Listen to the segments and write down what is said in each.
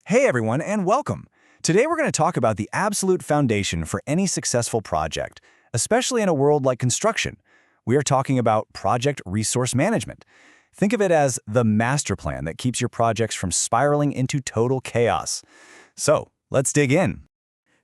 Hey everyone, and welcome. Today we're going to talk about the absolute foundation for any successful project, especially in a world like construction. We are talking about project resource management. Think of it as the master plan that keeps your projects from spiraling into total chaos. So, let's dig in.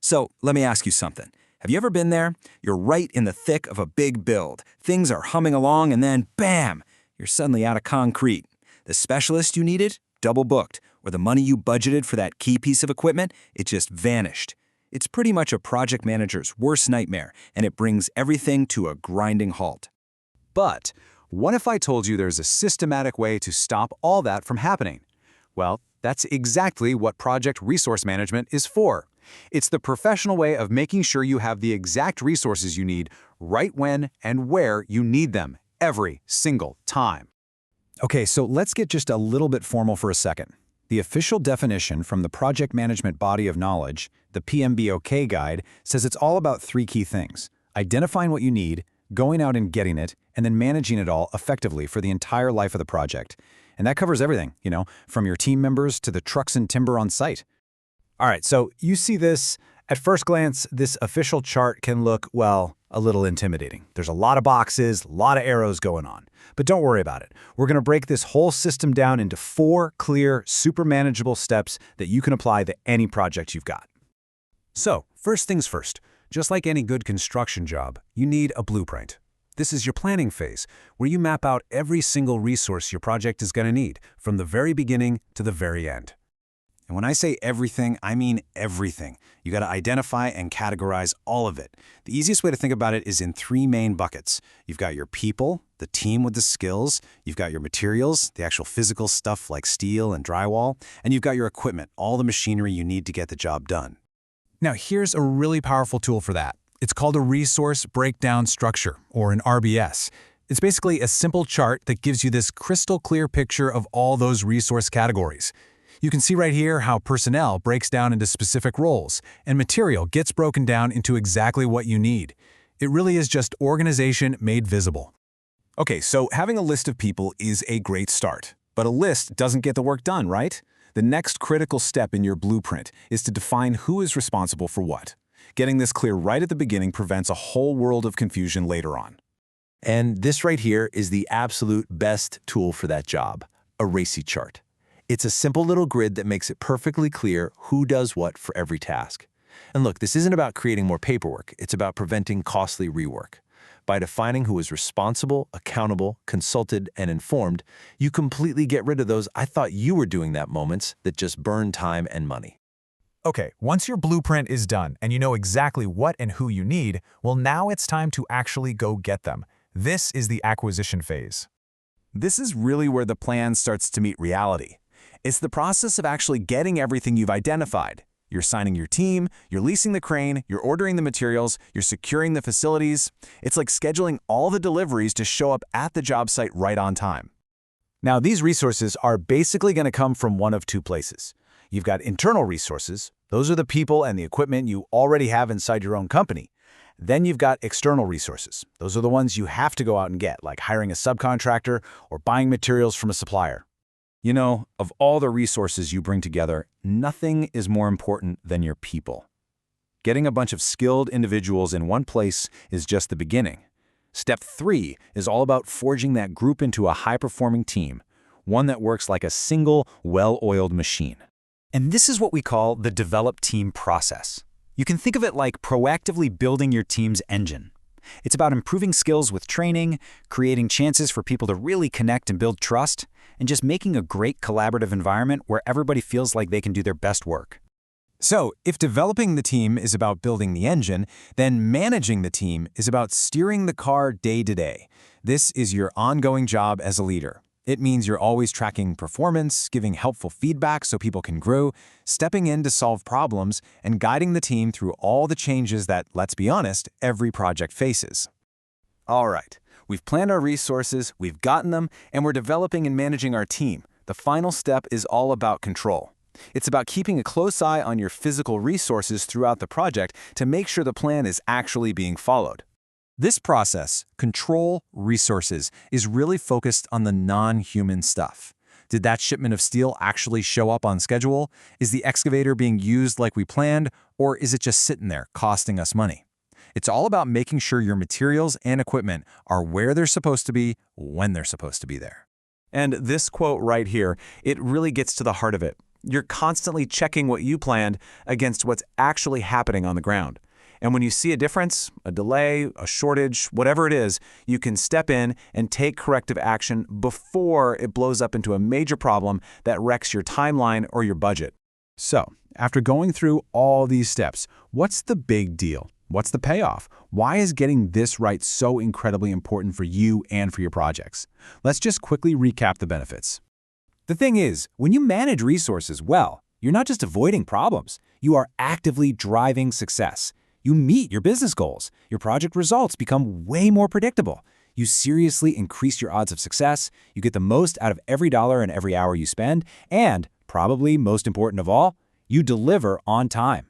So, let me ask you something. Have you ever been there? You're right in the thick of a big build. Things are humming along and then, bam, you're suddenly out of concrete. The specialist you needed? Double booked. Or the money you budgeted for that key piece of equipment? It just vanished. It's pretty much a project manager's worst nightmare, and it brings everything to a grinding halt. But what if I told you there's a systematic way to stop all that from happening? Well, that's exactly what project resource management is for. It's the professional way of making sure you have the exact resources you need right when and where you need them, every single time. Okay, so let's get just a little bit formal for a second. The official definition from the Project Management Body of Knowledge, the PMBOK Guide, says it's all about three key things: identifying what you need, going out and getting it, and then managing it all effectively for the entire life of the project. And that covers everything, from your team members to the trucks and timber on site. All right, so you see this. At first glance, this official chart can look, well, a little intimidating. There's a lot of boxes, a lot of arrows going on. But don't worry about it. We're going to break this whole system down into 4 clear, super manageable steps that you can apply to any project you've got. So, first things first. Just like any good construction job, you need a blueprint. This is your planning phase, where you map out every single resource your project is going to need, from the very beginning to the very end. And when I say everything, I mean everything. You got to identify and categorize all of it. The easiest way to think about it is in 3 main buckets. You've got your people, the team with the skills, you've got your materials, the actual physical stuff like steel and drywall, and you've got your equipment, all the machinery you need to get the job done. Now, here's a really powerful tool for that. It's called a Resource Breakdown Structure, or an RBS. It's basically a simple chart that gives you this crystal clear picture of all those resource categories. You can see right here how personnel breaks down into specific roles, and material gets broken down into exactly what you need. It really is just organization made visible. Okay, so having a list of people is a great start. But a list doesn't get the work done, right? The next critical step in your blueprint is to define who is responsible for what. Getting this clear right at the beginning prevents a whole world of confusion later on. And this right here is the absolute best tool for that job, a RACI chart. It's a simple little grid that makes it perfectly clear who does what for every task. And look, this isn't about creating more paperwork, it's about preventing costly rework. By defining who is responsible, accountable, consulted, and informed, you completely get rid of those "I thought you were doing that" moments that just burn time and money. Okay, once your blueprint is done and you know exactly what and who you need, well, now it's time to actually go get them. This is the acquisition phase. This is really where the plan starts to meet reality. It's the process of actually getting everything you've identified. You're signing your team, you're leasing the crane, you're ordering the materials, you're securing the facilities. It's like scheduling all the deliveries to show up at the job site right on time. Now, these resources are basically going to come from one of 2 places. You've got internal resources. Those are the people and the equipment you already have inside your own company. Then you've got external resources. Those are the ones you have to go out and get, like hiring a subcontractor or buying materials from a supplier. Of all the resources you bring together, nothing is more important than your people. Getting a bunch of skilled individuals in one place is just the beginning. Step 3 is all about forging that group into a high-performing team, one that works like a single, well-oiled machine. And this is what we call the develop team process. You can think of it like proactively building your team's engine. It's about improving skills with training, creating chances for people to really connect and build trust, and just making a great collaborative environment where everybody feels like they can do their best work. So, if developing the team is about building the engine, then managing the team is about steering the car day to day. This is your ongoing job as a leader. It means you're always tracking performance, giving helpful feedback so people can grow, stepping in to solve problems, and guiding the team through all the changes that, let's be honest, every project faces. All right, we've planned our resources, we've gotten them, and we're developing and managing our team. The final step is all about control. It's about keeping a close eye on your physical resources throughout the project to make sure the plan is actually being followed. This process, control resources, is really focused on the non-human stuff. Did that shipment of steel actually show up on schedule? Is the excavator being used like we planned, or is it just sitting there costing us money? It's all about making sure your materials and equipment are where they're supposed to be when they're supposed to be there. And this quote right here, it really gets to the heart of it. You're constantly checking what you planned against what's actually happening on the ground. And when you see a difference, a delay, a shortage, whatever it is, you can step in and take corrective action before it blows up into a major problem that wrecks your timeline or your budget. So, after going through all these steps, what's the big deal? What's the payoff? Why is getting this right so incredibly important for you and for your projects? Let's just quickly recap the benefits. The thing is, when you manage resources well, you're not just avoiding problems, you are actively driving success. You meet your business goals. Your project results become way more predictable. You seriously increase your odds of success. You get the most out of every dollar and every hour you spend. And, probably most important of all, you deliver on time.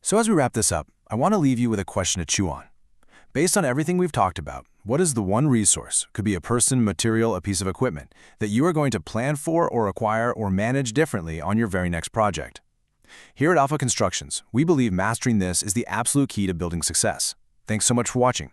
So as we wrap this up, I want to leave you with a question to chew on. Based on everything we've talked about, what is the one resource, could be a person, material, a piece of equipment, that you are going to plan for or acquire or manage differently on your very next project? Here at Alpha Constructions, we believe mastering this is the absolute key to building success. Thanks so much for watching.